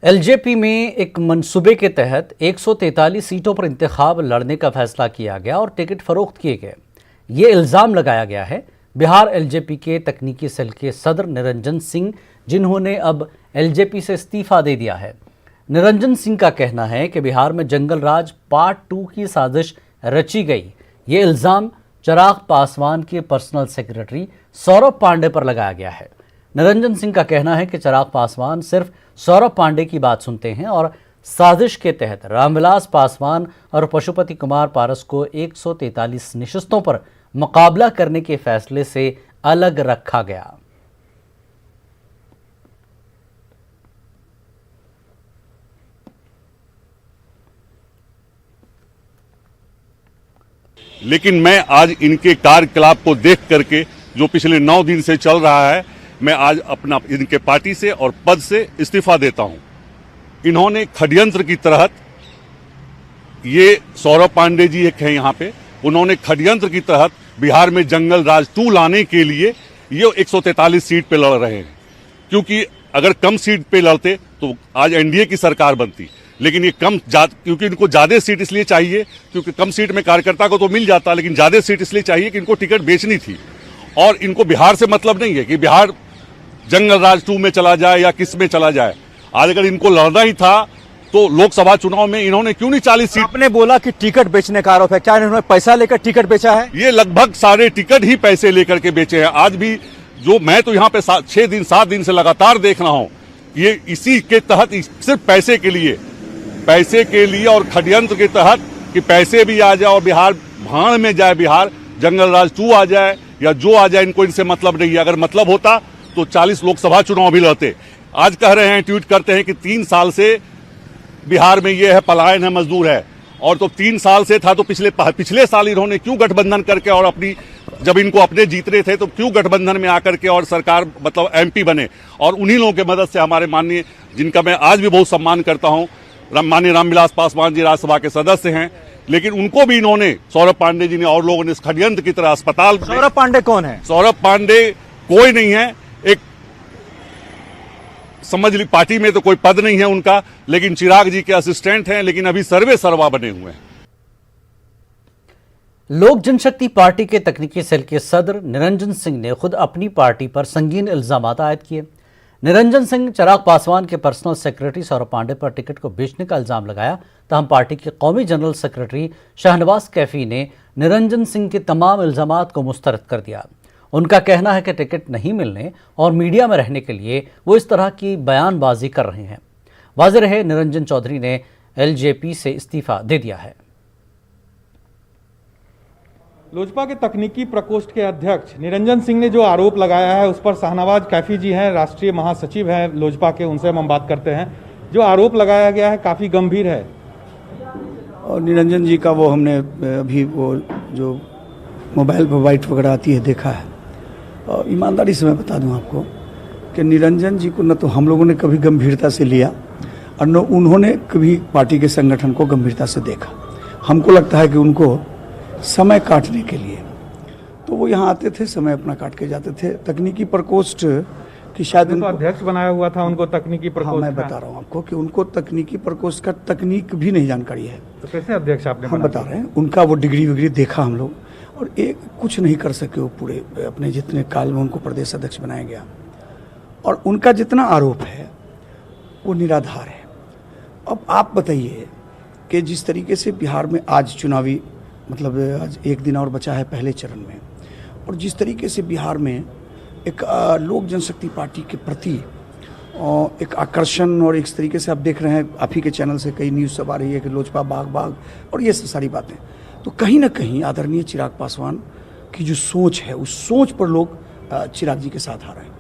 LJP में एक मंसूबे के तहत 143 सीटों पर इंतखाब लड़ने का फैसला किया गया और टिकट फरोख्त किए गए। ये इल्ज़ाम लगाया गया है बिहार एलजेपी के तकनीकी सेल के सदर निरंजन सिंह, जिन्होंने अब एलजेपी से इस्तीफा दे दिया है। निरंजन सिंह का कहना है कि बिहार में जंगल राज पार्ट 2 की साजिश रची गई। ये इल्ज़ाम चिराग पासवान के पर्सनल सेक्रेटरी सौरभ पांडे पर लगाया गया है। निरंजन सिंह का कहना है कि चिराग पासवान सिर्फ सौरभ पांडे की बात सुनते हैं और साजिश के तहत रामविलास पासवान और पशुपति कुमार पारस को 143 नशिस्तों पर मुकाबला करने के फैसले से अलग रखा गया। लेकिन मैं आज इनके कार्यकलाप को देख करके, जो पिछले 9 दिन से चल रहा है, मैं आज अपना इनके पार्टी से और पद से इस्तीफा देता हूं। इन्होंने षड्यंत्र की तहत, ये सौरभ पांडे जी एक हैं यहाँ पे, उन्होंने षड्यंत्र की तहत बिहार में जंगल राज 2 लाने के लिए ये 143 सीट पे लड़ रहे हैं। क्योंकि अगर कम सीट पे लड़ते तो आज एनडीए की सरकार बनती, लेकिन ये क्योंकि इनको ज्यादा सीट इसलिए चाहिए क्योंकि कम सीट में कार्यकर्ता को तो मिल जाता, लेकिन ज्यादा सीट इसलिए चाहिए कि इनको टिकट बेचनी थी। और इनको बिहार से मतलब नहीं है कि बिहार जंगल राज 2 में चला जाए या किस में चला जाए। आज अगर इनको लड़ना ही था तो लोकसभा चुनाव में इन्होंने क्यों नहीं 40 सीट। आपने बोला कि टिकट बेचने का आरोप है, क्या इन्होंने पैसा लेकर टिकट बेचा है? ये लगभग सारे टिकट ही पैसे लेकर के बेचे हैं। आज भी जो मैं तो यहाँ पे 7 दिन से लगातार देख रहा हूँ, ये इसी के तहत सिर्फ पैसे के लिए और षड्यंत्र के तहत कि पैसे भी आ जाए और बिहार भाड़ में जाए, बिहार जंगल राज 2 आ जाए या जो आ जाए, इनको इनसे मतलब नहीं है। अगर मतलब होता तो 40 लोकसभा चुनाव भी लड़ते। आज कह रहे हैं, ट्वीट करते हैं कि 3 साल से बिहार में ये है, पलायन है, मजदूर है। और तो 3 साल से था तो पिछले साल इन्होंने क्यों गठबंधन करके और जब इनको अपने जीतने थे तो क्यों गठबंधन में आकर के और सरकार मतलब एमपी बने। और उन्हीं लोगों की मदद से हमारे माननीय, जिनका मैं आज भी बहुत सम्मान करता हूं, माननीय रामविलास पासवान जी राज्यसभा के सदस्य हैं, लेकिन उनको भी इन्होंने, सौरभ पांडे जी ने और लोगों ने षड्यंत्र की तरह अस्पताल। सौरभ पांडे कौन है? सौरभ पांडे कोई नहीं है, एक समझ ली पार्टी में तो कोई पद नहीं है उनका, लेकिन चिराग जी के असिस्टेंट हैं, लेकिन अभी सर्वे सर्वा बने हुए हैं। लोक जनशक्ति पार्टी के तकनीकी सेल के सदर निरंजन सिंह ने खुद अपनी पार्टी पर संगीन इल्जाम आयद किए। निरंजन सिंह चिराग पासवान के पर्सनल सेक्रेटरी सौरभ पांडे पर टिकट को बेचने का इल्जाम लगाया। तमाम पार्टी के कौमी जनरल सेक्रेटरी शाहनवाज कैफी ने निरंजन सिंह के तमाम इल्जामात को मुस्तरद कर दिया। उनका कहना है कि टिकट नहीं मिलने और मीडिया में रहने के लिए वो इस तरह की बयानबाजी कर रहे हैं। वाज़ेह रहे, निरंजन चौधरी ने एलजेपी से इस्तीफा दे दिया है। लोजपा के तकनीकी प्रकोष्ठ के अध्यक्ष निरंजन सिंह ने जो आरोप लगाया है उस पर शाहनवाज कैफी जी हैं, राष्ट्रीय महासचिव हैं लोजपा के, उनसे हम बात करते हैं। जो आरोप लगाया गया है काफ़ी गंभीर है। और निरंजन जी का वो हमने अभी वो जो मोबाइल पर वाइट वगैरह आती है देखा है। और ईमानदारी से मैं बता दूं आपको कि निरंजन जी को न तो हम लोगों ने कभी गंभीरता से लिया और न उन्होंने कभी पार्टी के संगठन को गंभीरता से देखा। हमको लगता है कि उनको समय काटने के लिए तो वो यहाँ आते थे, समय अपना काट के जाते थे। तकनीकी प्रकोष्ठ की शायद तो अध्यक्ष बनाया हुआ था उनको तकनीकी प्रकोष्ठ। हाँ, मैं बता रहा हूँ आपको कि उनको तकनीकी प्रकोष्ठ का तकनीक भी नहीं जानकारी है। तो कैसे अध्यक्ष आपने? हम बता रहे हैं, उनका वो डिग्री विग्री देखा हम लोग, और एक कुछ नहीं कर सके वो पूरे अपने जितने काल में उनको प्रदेश अध्यक्ष बनाया गया। और उनका जितना आरोप है वो निराधार है। अब आप बताइए कि जिस तरीके से बिहार में आज चुनावी मतलब आज 1 दिन और बचा है पहले चरण में, और जिस तरीके से बिहार में एक लोक जनशक्ति पार्टी के प्रति एक आकर्षण, और इस तरीके से आप देख रहे हैं, आप ही के चैनल से कई न्यूज़ सब आ रही है कि लोजपा बाग बाग और ये सारी बातें, तो कहीं ना कहीं आदरणीय चिराग पासवान की जो सोच है उस सोच पर लोग चिराग जी के साथ आ रहे हैं।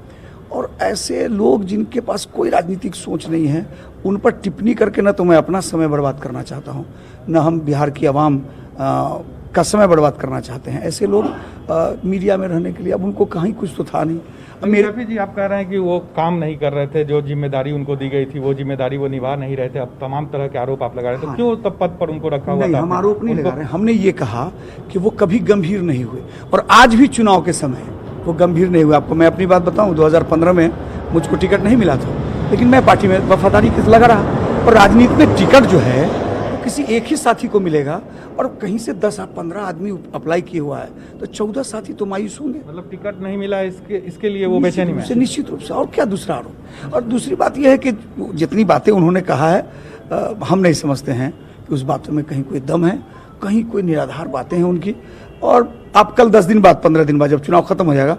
और ऐसे लोग जिनके पास कोई राजनीतिक सोच नहीं है, उन पर टिप्पणी करके न तो मैं अपना समय बर्बाद करना चाहता हूँ, न हम बिहार की आवाम का समय बर्बाद करना चाहते हैं। ऐसे लोग मीडिया में रहने के लिए, अब उनको कहीं कुछ तो था नहीं। कैफी जी, आप कह रहे हैं कि वो काम नहीं कर रहे थे, जो जिम्मेदारी उनको दी गई थी वो जिम्मेदारी वो निभा नहीं रहे थे। अब तमाम तरह के आरोप आप लगा रहे थे। हाँ। क्यों तब पद पर उनको रखा हुआ था? हम आरोप नहीं लगा रहे, हमने ये कहा कि वो कभी गंभीर नहीं हुए, और आज भी चुनाव के समय वो गंभीर नहीं हुए। आपको मैं अपनी बात बताऊं, 2015 में मुझको टिकट नहीं मिला था, लेकिन मैं पार्टी में वफादारी लगा रहा। और राजनीति में टिकट जो है वो किसी एक ही साथी को मिलेगा, और कहीं से 10-15 आदमी अप्लाई किए हुआ है तो 14 साथी तो मायूस होंगे। मतलब टिकट नहीं मिला इसके लिए वो बेचैनी में। निश्चित रूप से। और क्या दूसरा आरोप। और दूसरी बात यह है कि जितनी बातें उन्होंने कहा है, हम नहीं समझते हैं कि उस बातों में कहीं कोई दम है, कहीं कोई निराधार बातें हैं उनकी। और आप कल 10 दिन बाद, 15 दिन बाद जब चुनाव खत्म हो जाएगा,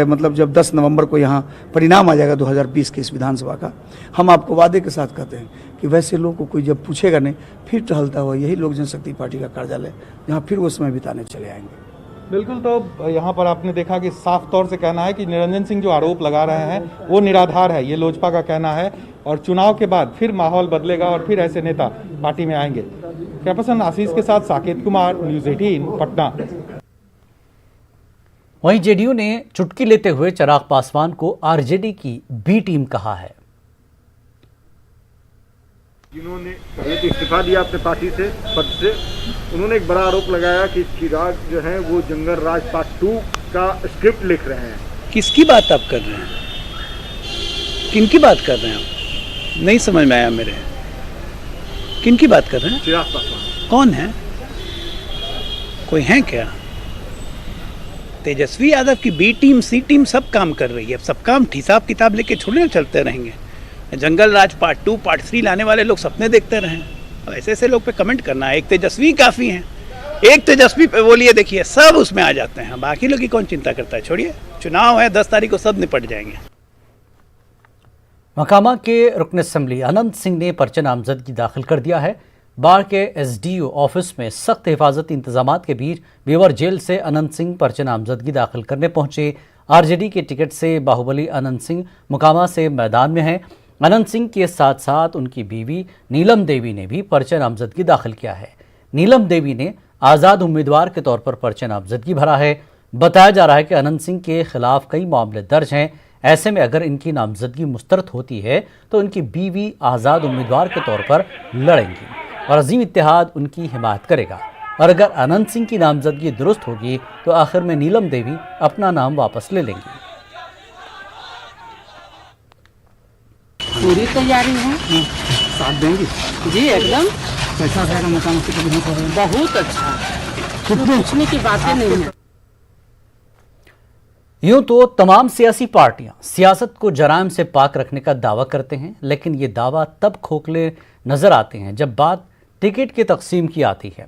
मतलब जब 10 नवंबर को यहाँ परिणाम आ जाएगा 2020 के इस विधानसभा का, हम आपको वादे के साथ कहते हैं कि वैसे लोगों को कोई जब पूछेगा नहीं, फिर टहलता हुआ यही लोक जनशक्ति पार्टी का कार्यालय जहाँ फिर वो समय बिताने चले आएंगे। बिल्कुल। तो यहाँ पर आपने देखा कि साफ तौर से कहना है कि निरंजन सिंह जो आरोप लगा रहे हैं वो निराधार है, ये लोजपा का कहना है। और चुनाव के बाद फिर माहौल बदलेगा और फिर ऐसे नेता पार्टी में आएंगे। कैमरामैन आशीष के साथ साकेत कुमार, न्यूज़ 18 पटना। वहीं जेडीयू ने चुटकी लेते हुए चिराग पासवान को आरजेडी की बी टीम कहा है। जिन्होंने पहले तो इस्तीफा दिया अपने पार्टी से, पद से, उन्होंने एक बड़ा आरोप लगाया कि चिराग जो है वो जंगल राज पार्ट 2 का स्क्रिप्ट लिख रहे हैं। किसकी बात आप कर रहे हैं? किनकी बात कर रहे हैं आप? नहीं समझ में आया मेरे। किनकी बात कर रहे हैं? चिराग पासवान कौन है? कोई है क्या? तेजस्वी यादव की बी टीम, सी टीम सब काम कर रही है। सब काम हिसाब किताब लेके छोड़े ना चलते रहेंगे। जंगल राज पार्ट 2, पार्ट 3 लाने वाले लोग सपने देखते रहें। अब ऐसे ऐसे लोग पे कमेंट करना है। एक तेजस्वी काफ़ी हैं, एक तेजस्वी पे बोलिए, देखिए सब उसमें आ जाते हैं। बाकी लोग की कौन चिंता करता है? छोड़िए, चुनाव है, 10 तारीख को सब निपट जाएंगे। मकामा के रुकन असम्बली अनंत सिंह ने पर्चा नामजदगी दाखिल कर दिया है। बाढ़ के एसडीओ ऑफिस में सख्त हिफाजती इंतजामात के बीच बेवर जेल से अनंत सिंह पर्चा नामजदगी दाखिल करने पहुंचे। आरजेडी के टिकट से बाहुबली अनंत सिंह मुकामा से मैदान में हैं। अनंत सिंह के साथ साथ उनकी बीवी नीलम देवी ने भी पर्चा नामजदगी दाखिल किया है। नीलम देवी ने आज़ाद उम्मीदवार के तौर पर पर्चा नामजदगी भरा है। बताया जा रहा है कि अनंत सिंह के खिलाफ कई मामले दर्ज हैं। ऐसे में अगर इनकी नामजदगी मुस्तरद होती है तो इनकी बीवी आज़ाद उम्मीदवार के तौर पर लड़ेंगी और अजीम इत्तेहाद उनकी हिमायत करेगा। और अगर अनंत सिंह की नामजदगी दुरुस्त होगी तो आखिर में नीलम देवी अपना नाम वापस ले लेंगी। पूरी तैयारी है, साथ देंगे जी एकदम। कैसा रहेगा मुकाम से? बहुत अच्छा, पूछने की बातें नहीं है। यूं तो तमाम सियासी पार्टियां सियासत को जराइम से पाक रखने का दावा करते हैं, लेकिन ये दावा तब खोखले नजर आते हैं जब बात टिकट की तकसीम की आती है।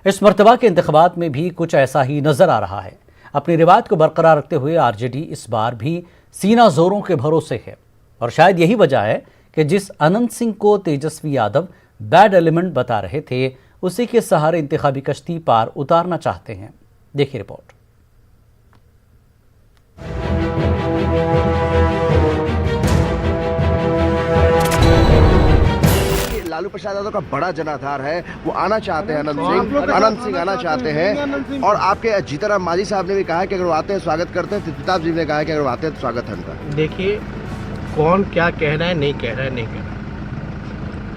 इस मर्तबा के इंतखाबात में भी कुछ ऐसा ही नजर आ रहा है। अपनी रिवायत को बरकरार रखते हुए आरजेडी इस बार भी सीना जोरों के भरोसे है और शायद यही वजह है कि जिस अनंत सिंह को तेजस्वी यादव बैड एलिमेंट बता रहे थे, उसी के सहारे इंतखाबी कश्ती पार उतारना चाहते हैं। देखिए रिपोर्ट। लालू प्रसाद यादव का बड़ा जनाधार है, वो आना चाहते हैं। अनंत सिंह आना चाहते हैं। और आपके जीतनराम मांझी साहब ने भी कहा कि अगर वो आते हैं स्वागत करते हैं। प्रताप जी ने कहा कि अगर वो आते हैं तो स्वागत है उनका। देखिए, कौन क्या कह रहा है, नहीं कह रहा है, नहीं कह रहा है।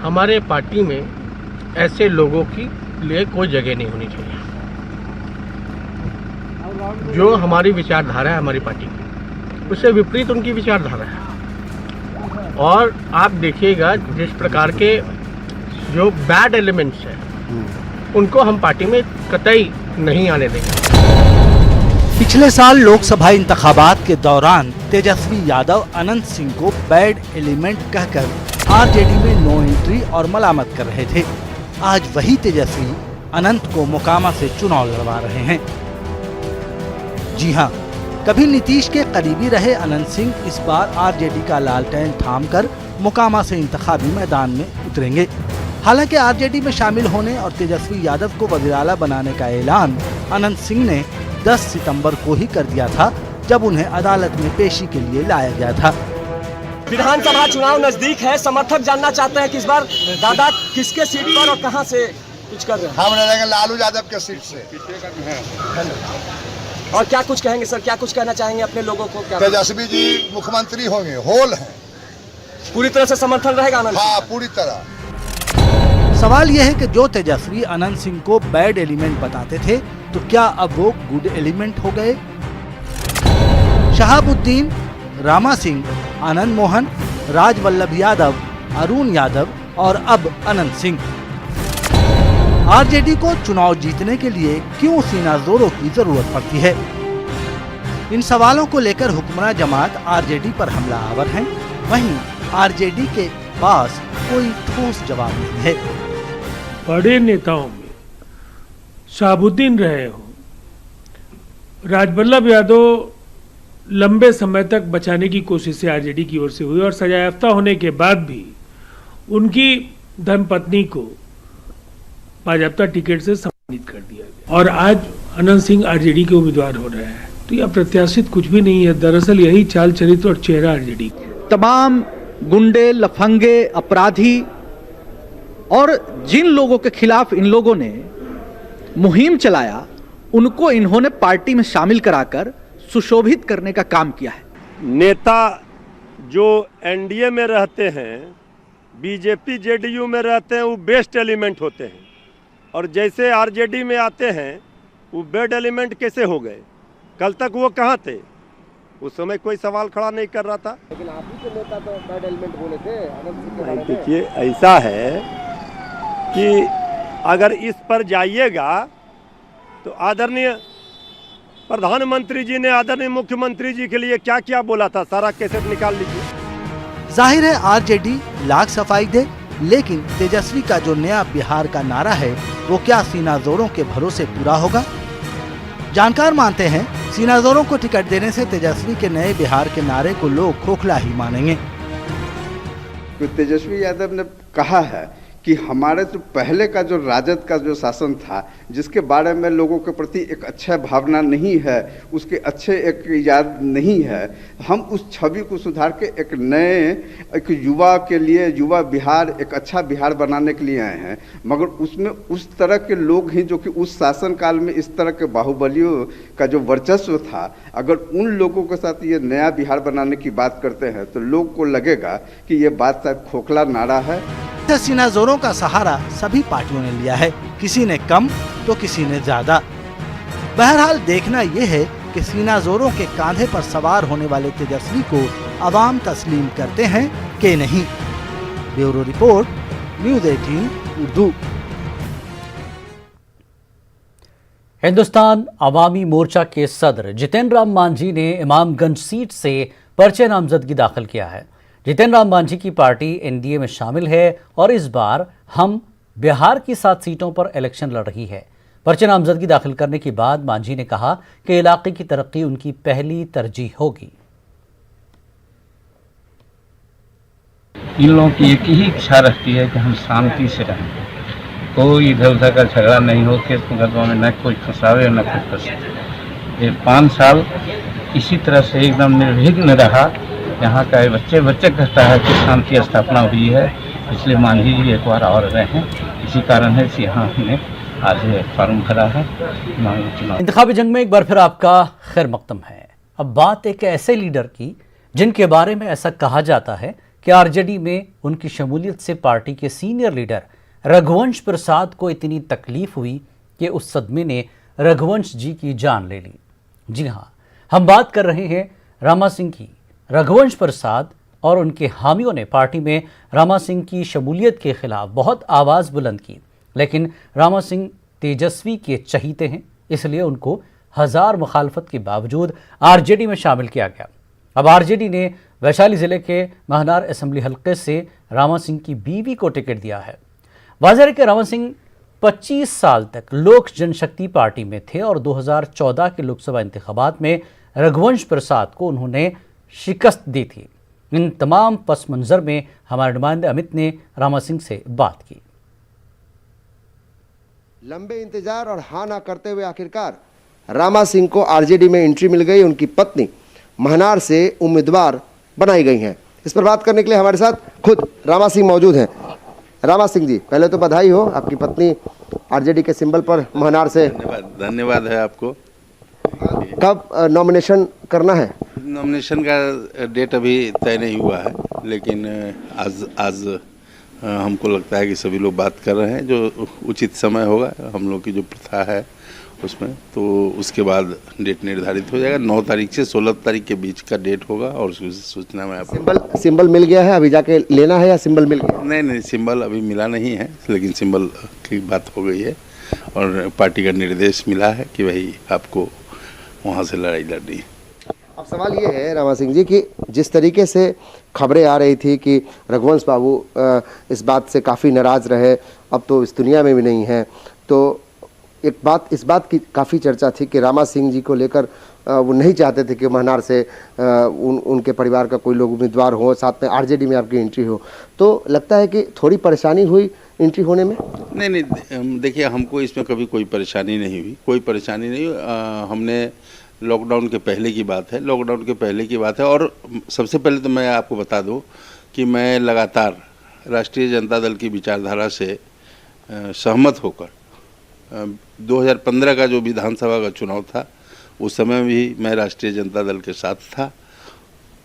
हमारे पार्टी में ऐसे लोगों की लिए कोई जगह नहीं होनी चाहिए। जो हमारी विचारधारा है हमारी पार्टी की, उससे विपरीत उनकी विचारधारा है। और आप देखिएगा जिस प्रकार के जो बैड एलिमेंट्स हैं उनको हम पार्टी में कतई नहीं आने देंगे। पिछले साल लोकसभा इंतखाबात के दौरान तेजस्वी यादव अनंत सिंह को बैड एलिमेंट कहकर आरजेडी में नो एंट्री और मलामत कर रहे थे। आज वही तेजस्वी अनंत को मोकामा से चुनाव लड़वा रहे हैं। जी हां, कभी नीतीश के करीबी रहे अनंत सिंह इस बार आरजेडी का लालटेन थामकर मोकामा से इंतखाबी मैदान में उतरेंगे। हालांकि आरजेडी में शामिल होने और तेजस्वी यादव को वज़ीर-ए-आला बनाने का ऐलान अनंत सिंह ने 10 सितंबर को ही कर दिया था, जब उन्हें अदालत में पेशी के लिए लाया गया था। विधानसभा चुनाव नजदीक है, समर्थक जानना चाहते हैं कि इस बार दादा किसके सीट पर और कहां से कुछ कर रहे हैं। हम लड़ेंगे लालू यादव के सीट से। और क्या कुछ कहेंगे सर, क्या कुछ कहना चाहेंगे अपने लोगों को? क्या तेजस्वी जी मुख्यमंत्री होंगे, होल है, पूरी तरह से समर्थन रहेगा आनंद? हाँ, पूरी तरह। सवाल यह है कि जो तेजस्वी अनंत सिंह को बैड एलिमेंट बताते थे, तो क्या अब वो गुड एलिमेंट हो गए? शहाबुद्दीन, रामा सिंह, आनंद मोहन, राजवल्लभ यादव, अरुण यादव और अब अनंत सिंह। आरजेडी को चुनाव जीतने के लिए क्यों सीना जोरों की जरूरत पड़ती है? इन सवालों को लेकर हुक्मरान जमात आरजेडी पर हमलावर हैं। वहीं आरजेडी के पास कोई ठोस जवाब नहीं है। बड़े नेताओं में शहाबुद्दीन रहे हो, राजवल्लभ यादव लंबे समय तक बचाने की कोशिश से आरजेडी की ओर से हुई और सजायाफ्ता होने के बाद भी उनकी धर्मपत्नी को भाजपा टिकट से सम्मानित कर दिया गया और आज अनंत सिंह आरजेडी के उम्मीदवार हो रहे हैं। तो यह प्रत्याशित कुछ भी नहीं है, दरअसल यही चाल चरित्र और चेहरा आरजेडी। तमाम गुंडे, लफंगे, अपराधी और जिन लोगों के खिलाफ इन लोगों ने मुहिम चलाया, उनको इन्होंने पार्टी में शामिल कराकर सुशोभित करने का काम किया है। नेता जो एनडीए में रहते हैं, बीजेपी जेडीयू में रहते हैं, वो बेस्ट एलिमेंट होते हैं और जैसे आरजेडी में आते हैं वो बेड एलिमेंट कैसे हो गए? कल तक वो कहाँ थे? उस समय कोई सवाल खड़ा नहीं कर रहा था। लेकिन आप ही के नेता तो बैड एलिमेंट बोले थे अनंत सिंह के बारे में। देखिए, ऐसा है कि अगर इस पर जाइएगा तो आदरणीय प्रधानमंत्री जी ने आदरणीय मुख्यमंत्री जी के लिए क्या क्या बोला था, सारा कैसेट निकाल लीजिए। जाहिर है आरजेडी लाख सफाई दे, लेकिन तेजस्वी का जो नया बिहार का नारा है वो क्या सीना जोरों के भरोसे पूरा होगा? जानकार मानते हैं सीना जोरों को टिकट देने से तेजस्वी के नए बिहार के नारे को लोग खोखला ही मानेंगे। तेजस्वी यादव ने कहा है कि हमारे जो पहले का जो राजद का जो शासन था, जिसके बारे में लोगों के प्रति एक अच्छा भावना नहीं है, उसके अच्छे एक याद नहीं है, हम उस छवि को सुधार के एक नए एक युवा के लिए युवा बिहार, एक अच्छा बिहार बनाने के लिए आए हैं। मगर उसमें उस तरह के लोग हैं जो कि उस शासन काल में इस तरह के बाहुबलियों का जो वर्चस्व था, अगर उन लोगों के साथ ये नया बिहार बनाने की बात करते हैं तो लोग को लगेगा कि ये बात शायद खोखला नारा है। सीना जोरों का सहारा सभी पार्टियों ने लिया है, किसी ने कम तो किसी ने ज्यादा। बहरहाल देखना यह है कि सीना जोरों के कांधे पर सवार होने वाले तेजस्वी को अवाम तस्लीम करते हैं कि नहीं। Bureau report, news 18 Urdu. Hindustan Awami Morcha के सदर जितेंद्र राम मांझी ने इमामगंज सीट से पर्चे नामजदगी दाखिल किया है। जितेंद्र राम मांझी की पार्टी एनडीए में शामिल है और इस बार हम बिहार की 7 सीटों पर इलेक्शन लड़ रही है। पर्चे नामजदगी दाखिल करने के बाद मांझी ने कहा कि इलाके की तरक्की उनकी पहली तरजीह होगी। इन लोगों की एक ही इच्छा रहती है कि हम शांति से रहें, कोई इधर उधर का झगड़ा नहीं हो, केस मुकदमा में न कोई फंसावे न कुछ फंसे। ये 5 साल इसी तरह से एकदम निर्विघ्न रहा। यहाँ का बच्चे कहता है कि शांति स्थापना हुई है, इसलिए मांझी जी एक बार और रहे हैं। इसी कारण है कि यहाँ हमने आज फॉर्म भरा है। इंतखाबी जंग में एक बार फिर आपका खैर मकदम है। अब बात एक ऐसे लीडर की जिनके बारे में ऐसा कहा जाता है कि आरजेडी में उनकी शमूलियत से पार्टी के सीनियर लीडर रघुवंश प्रसाद को इतनी तकलीफ हुई कि उस सदमे ने रघुवंश जी की जान ले ली। जी हाँ, हम बात कर रहे हैं रामा सिंह की। रघुवंश प्रसाद और उनके हामियों ने पार्टी में रामा सिंह की शमूलियत के खिलाफ बहुत आवाज़ बुलंद की, लेकिन रामा सिंह तेजस्वी के चहीते हैं, इसलिए उनको 1000 मुखालफत के बावजूद आरजेडी में शामिल किया गया। अब आरजेडी ने वैशाली ज़िले के महनार असेंबली हल्के से रामा सिंह की बीवी को टिकट दिया है। वाज़ेह है कि रामा सिंह 25 साल तक लोक जनशक्ति पार्टी में थे और 2014 के लोकसभा इंतखाबात में रघुवंश प्रसाद को उन्होंने शिकस्त दी थी। इन तमाम पस मंज़र में हमारे नुमाइंदे अमित ने रामा सिंह से बात की। लंबे इंतजार और हाँ ना करते हुए आखिरकार रामा सिंह को आरजेडी में एंट्री मिल गई। उनकी पत्नी महनार से उम्मीदवार बनाई गई हैं। इस पर बात करने के लिए हमारे साथ खुद रामा सिंह मौजूद हैं। रामा सिंह जी, पहले तो बधाई हो, आपकी पत्नी आरजेडी के सिंबल पर महनार से। धन्यवाद है आपको। कब नॉमिनेशन करना है? नॉमिनेशन का डेट अभी तय नहीं हुआ है, लेकिन आज हमको लगता है कि सभी लोग बात कर रहे हैं, जो उचित समय होगा हम लोग की जो प्रथा है उसमें, तो उसके बाद डेट निर्धारित हो जाएगा। 9 तारीख से 16 तारीख के बीच का डेट होगा और उसकी सूचना में आपको। सिंबल मिल गया है, अभी जाके लेना है या सिंबल मिल गया? नहीं, सिंबल अभी मिला नहीं है, लेकिन सिंबल की बात हो गई है और पार्टी का निर्देश मिला है कि भाई आपको वहाँ से लड़ाई लड़नी है। अब सवाल ये है रामा सिंह जी कि जिस तरीके से खबरें आ रही थी कि रघुवंश बाबू इस बात से काफ़ी नाराज़ रहे, अब तो इस दुनिया में भी नहीं है, तो इस बात की काफ़ी चर्चा थी कि रामा सिंह जी को लेकर वो नहीं चाहते थे कि महनार से उनके परिवार का कोई लोग उम्मीदवार हो, साथ में आरजेडी में आपकी एंट्री हो, तो लगता है कि थोड़ी परेशानी हुई एंट्री होने में? नहीं, देखिए हमको इसमें कभी कोई परेशानी नहीं हुई, कोई परेशानी नहीं हुई। हमने लॉकडाउन के पहले की बात है, और सबसे पहले तो मैं आपको बता दूं कि मैं लगातार राष्ट्रीय जनता दल की विचारधारा से सहमत होकर 2015 का जो विधानसभा का चुनाव था उस समय भी मैं राष्ट्रीय जनता दल के साथ था।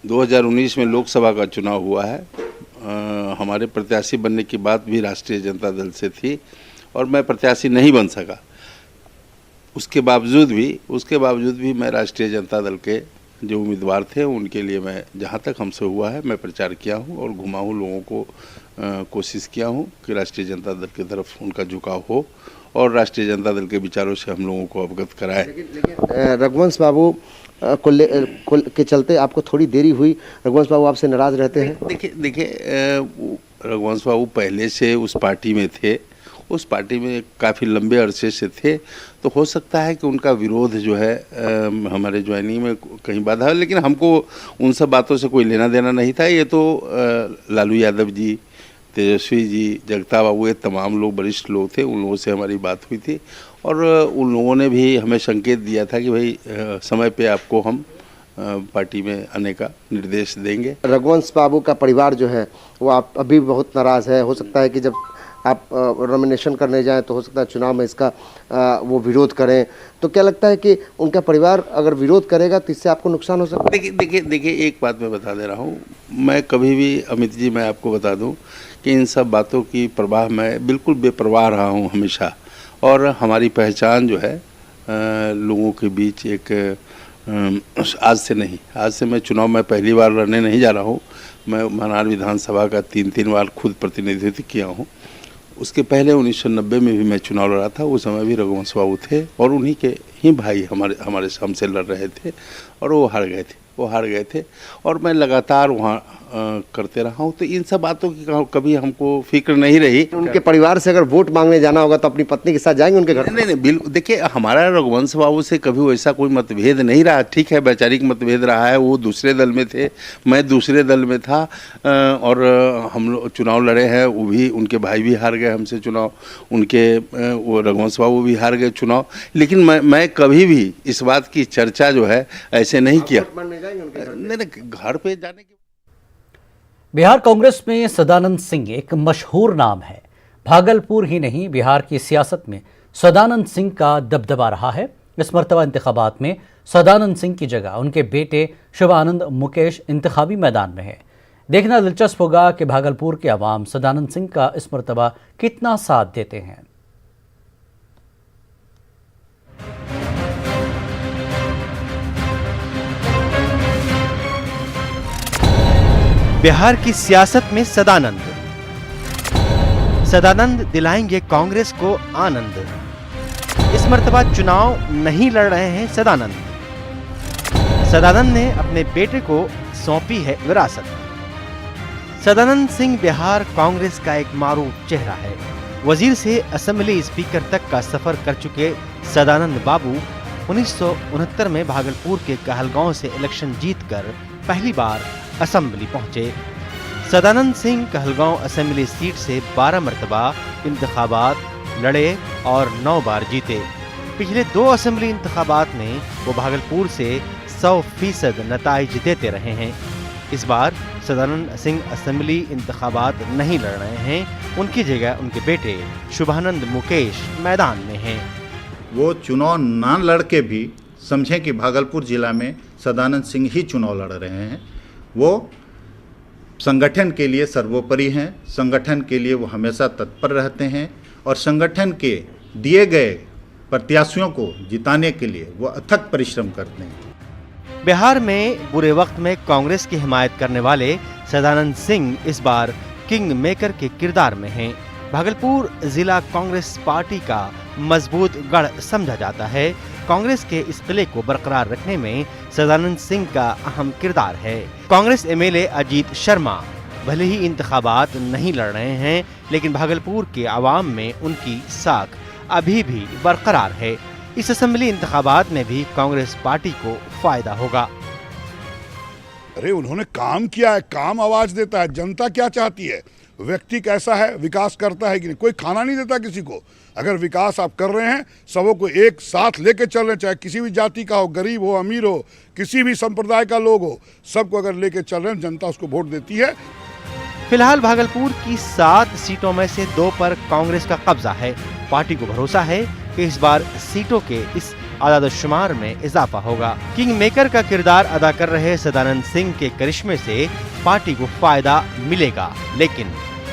2019 में लोकसभा का चुनाव हुआ है, हमारे प्रत्याशी बनने की बात भी राष्ट्रीय जनता दल से थी और मैं प्रत्याशी नहीं बन सका। उसके बावजूद भी मैं राष्ट्रीय जनता दल के जो उम्मीदवार थे उनके लिए मैं जहाँ तक हमसे हुआ है मैं प्रचार किया हूँ और घुमा हूँ, लोगों को कोशिश किया हूँ कि राष्ट्रीय जनता दल की तरफ उनका झुकाव हो और राष्ट्रीय जनता दल के विचारों से हम लोगों को अवगत कराए। लेकिन रघुवंश बाबू के चलते आपको थोड़ी देरी हुई। रघुवंश बाबू आपसे नाराज रहते हैं? देखिए रघुवंश बाबू पहले से उस पार्टी में थे, उस पार्टी में काफ़ी लंबे अरसे से थे, तो हो सकता है कि उनका विरोध जो है हमारे ज्वाइनिंग में कहीं बाधा है, लेकिन हमको उन सब बातों से कोई लेना देना नहीं था। ये तो लालू यादव जी, तेजस्वी जी, जगता बाबू, ये तमाम लोग वरिष्ठ लोग थे, उन लोगों से हमारी बात हुई थी और उन लोगों ने भी हमें संकेत दिया था कि भाई समय पे आपको हम पार्टी में आने का निर्देश देंगे। रघुवंश बाबू का परिवार जो है वो आप अभी बहुत नाराज़ है। हो सकता है कि जब आप नॉमिनेशन करने जाएं तो हो सकता है चुनाव में इसका वो विरोध करें, तो क्या लगता है कि उनका परिवार अगर विरोध करेगा तो इससे आपको नुकसान हो सकता है? देखिए एक बात मैं बता दे रहा हूँ, मैं कभी भी अमित जी मैं आपको बता दूँ कि इन सब बातों की परवाह मैं बिल्कुल बेपरवाह रहा हूँ हमेशा, और हमारी पहचान जो है लोगों के बीच एक आज से मैं चुनाव में पहली बार लड़ने नहीं जा रहा हूँ। मैं महनार विधानसभा का 3 बार खुद प्रतिनिधित्व किया हूँ। उसके पहले 1990 में भी मैं चुनाव लड़ा था, उस समय भी रघुवंश बाबू थे और उन्हीं के ही भाई हमारे हमसे लड़ रहे थे और वो हार गए थे और मैं लगातार वहाँ करते रहा हूँ। तो इन सब बातों की कभी हमको फिक्र नहीं रही। उनके परिवार से अगर वोट मांगने जाना होगा तो अपनी पत्नी के साथ जाएंगे उनके घर? नहीं, बिल्कुल। देखिए हमारा रघुवंश बाबू से कभी वैसा कोई मतभेद नहीं रहा। ठीक है, वैचारिक मतभेद रहा है, वो दूसरे दल में थे, मैं दूसरे दल में था और हम लोग चुनाव लड़े हैं। वो भी, उनके भाई भी हार गए हमसे चुनाव, वो रघुवंश बाबू भी हार गए चुनाव, लेकिन मैं कभी भी इस बात की चर्चा जो है ऐसे नहीं किया। नहीं, घर पे जाने की। बिहार कांग्रेस में सदानंद सिंह एक मशहूर नाम है। भागलपुर ही नहीं, बिहार की सियासत में सदानंद सिंह का दबदबा रहा है। इस मर्तबा इंतखाबात में सदानंद सिंह की जगह उनके बेटे शिवानंद मुकेश इंतखाबी मैदान में है। देखना दिलचस्प होगा कि भागलपुर के अवाम सदानंद सिंह का इस मर्तबा कितना साथ देते हैं। बिहार की सियासत में सदानंद दिलाएंगे कांग्रेस को आनंद। इस मर्तबा चुनाव नहीं लड़ रहे हैं सदानंद ने अपने बेटे को सौंपी है विरासत। सदानंद सिंह बिहार कांग्रेस का एक मारूफ चेहरा है। वजीर से असेंबली स्पीकर तक का सफर कर चुके सदानंद बाबू 1969 में भागलपुर के कहलगांव से इलेक्शन जीतकर पहली बार असेंबली पहुंचे। सदानंद सिंह कहलगांव असेंबली सीट से 12 मरतबा इंतखाबात लड़े और 9 बार जीते। पिछले 2 असेंबली इंतखाबात में वो भागलपुर से 100% नताइज देते रहे हैं। इस बार सदानंद सिंह असेंबली इंतखाबात नहीं लड़ रहे हैं, उनकी जगह उनके बेटे शुभानंद मुकेश मैदान में हैं। वो चुनाव ना लड़ के भी समझें कि भागलपुर जिला में सदानंद सिंह ही चुनाव लड़ रहे हैं। वो संगठन के लिए सर्वोपरि हैं, संगठन के लिए वो हमेशा तत्पर रहते हैं और संगठन के दिए गए प्रत्याशियों को जिताने के लिए वो अथक परिश्रम करते हैं। बिहार में बुरे वक्त में कांग्रेस की हिमायत करने वाले सदानंद सिंह इस बार किंग मेकर के किरदार में हैं। भागलपुर जिला कांग्रेस पार्टी का मजबूत गढ़ समझा जाता है। कांग्रेस के इस किले को बरकरार रखने में सदानंद सिंह का अहम किरदार है। कांग्रेस एमएलए अजीत शर्मा भले ही इंतखाबात नहीं लड़ रहे हैं, लेकिन भागलपुर के आवाम में उनकी साख अभी भी बरकरार है। इस असेंबली इंतखाबात में भी कांग्रेस पार्टी को फायदा होगा। अरे उन्होंने काम किया है, काम आवाज देता है। जनता क्या चाहती है? व्यक्ति कैसा है, विकास करता है कि नहीं? कोई खाना नहीं देता किसी को। अगर विकास आप कर रहे हैं, सबों को एक साथ लेके चल रहे, चाहे किसी भी जाति का हो, गरीब हो, अमीर हो, किसी भी संप्रदाय का लोग हो, सबको अगर लेके चल रहे हैं, जनता उसको वोट देती है। फिलहाल भागलपुर की 7 सीटों में से 2 पर कांग्रेस का कब्जा है। पार्टी को भरोसा है कि इस बार सीटों के इस आदादुश्शुमार में इजाफा होगा। किंग मेकर का किरदार अदा कर रहे सदानंद सिंह के करिश्मे से पार्टी को फायदा मिलेगा, लेकिन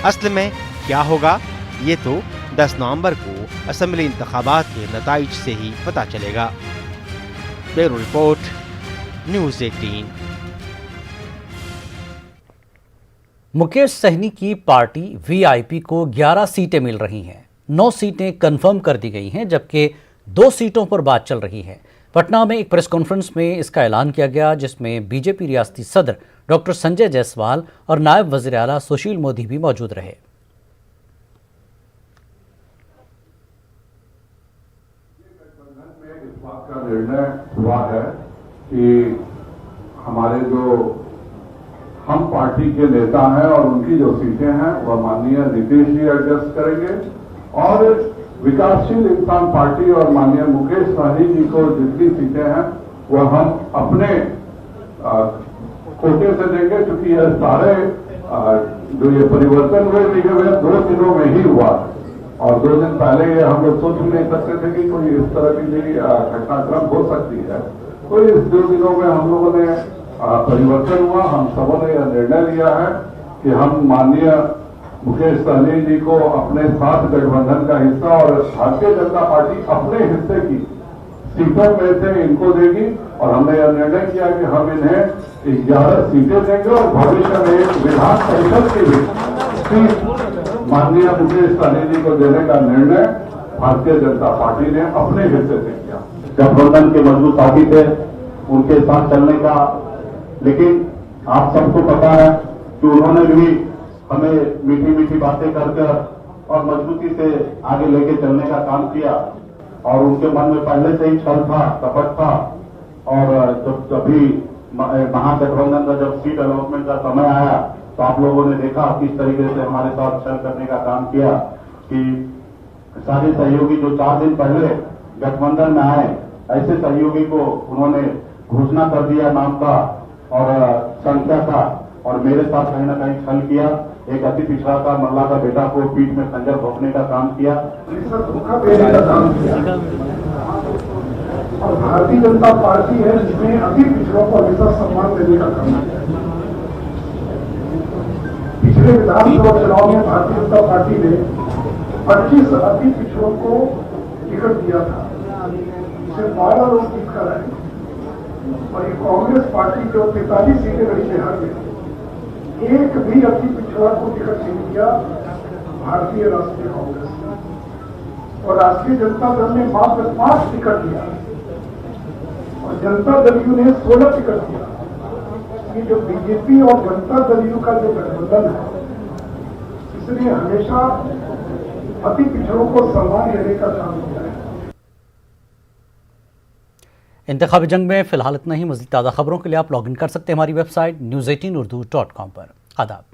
असल में क्या होगा ये तो 10 नवंबर को असेंबली इंतखाबात के नताइज से ही पता चलेगा। Bureau report, news 18। Mukesh Sahani की पार्टी वीआईपी को 11 सीटें मिल रही हैं। 9 सीटें कंफर्म कर दी गई हैं, जबकि 2 सीटों पर बात चल रही है। पटना में एक प्रेस कॉन्फ्रेंस में इसका ऐलान किया गया, जिसमें बीजेपी रियासती सदर डॉक्टर संजय जायसवाल और नायब वज़ीर आला सुशील मोदी भी मौजूद रहे। इस बात का निर्णय हुआ है कि हमारे जो हम पार्टी के नेता हैं और उनकी जो सीटें हैं वह माननीय नीतीश जी एडजस्ट करेंगे, और विकासशील इंसान पार्टी और माननीय मुकेश सहनी जी को जितनी सीटें हैं वह हम अपने कोटे से देंगे, क्योंकि यह सारे जो ये परिवर्तन हुए थे वह 2 दिनों में ही हुआ, और 2 दिन पहले ये हम लोग सोच नहीं सकते थे कि कोई इस तरह की घटनाक्रम हो सकती है। तो इस 2 दिनों में हम लोगों ने परिवर्तन हुआ। हम सबों ने यह निर्णय लिया है कि हम माननीय मुकेश सहनी जी को अपने साथ गठबंधन का हिस्सा और भारतीय जनता पार्टी अपने हिस्से की सीटों में से इनको देगी, और हमने यह निर्णय किया कि हम इन्हें 11 सीटें देंगे और भविष्य में एक विधान परिषद की भी सीट माननीय मुकेश सहनी जी को देने का निर्णय भारतीय जनता पार्टी ने अपने हिस्से से किया। गठबंधन के मजबूत साथी थे, उनके साथ चलने का, लेकिन आप सबको पता है कि उन्होंने भी हमें मीठी मीठी बातें कर और मजबूती से आगे लेके चलने का काम किया, और उनके मन में पहले से ही छल था, कपट था, और जब अभी महागठबंधन का जब सीट अलॉटमेंट का समय आया तो आप लोगों ने देखा किस तरीके से हमारे साथ छल करने का काम किया, कि सारे सहयोगी जो 4 दिन पहले गठबंधन में आए, ऐसे सहयोगी को उन्होंने घोषणा कर दिया नाम का और संख्या का, और मेरे साथ कहीं ना कहीं छल किया। एक अति पिछड़ा का मल्ला का बेटा को पीठ में खंजर भोंकने का काम किया, धोखा देने का काम किया। और भारतीय जनता पार्टी है जिसमें अति पिछड़ों को हमेशा सम्मान देने का काम किया। पिछले विधानसभा चुनाव में भारतीय जनता पार्टी ने 25 अति पिछड़ों को टिकट दिया था, इसे 12 लोग जीत कर आए, और ये कांग्रेस पार्टी जो 43 सीटें लड़ी बिहार में, एक भी अति पिछड़ा को टिकट नहीं दिया भारतीय राष्ट्रीय कांग्रेस ने, और राष्ट्रीय जनता दल ने मात्र 5 टिकट दिया, और जनता दल यू ने 16 टिकट दिया। ये जो बीजेपी और जनता दल यू का जो गठबंधन है, इसलिए हमेशा अति पिछड़ों को सम्मान देने का काम किया है। इंतखाबी जंग में फिलहाल इतना ही। मज़ीद ताज़ा खबरों के लिए आप लॉगिन कर सकते हैं हमारी वेबसाइट news18urdu.com पर। आदाब।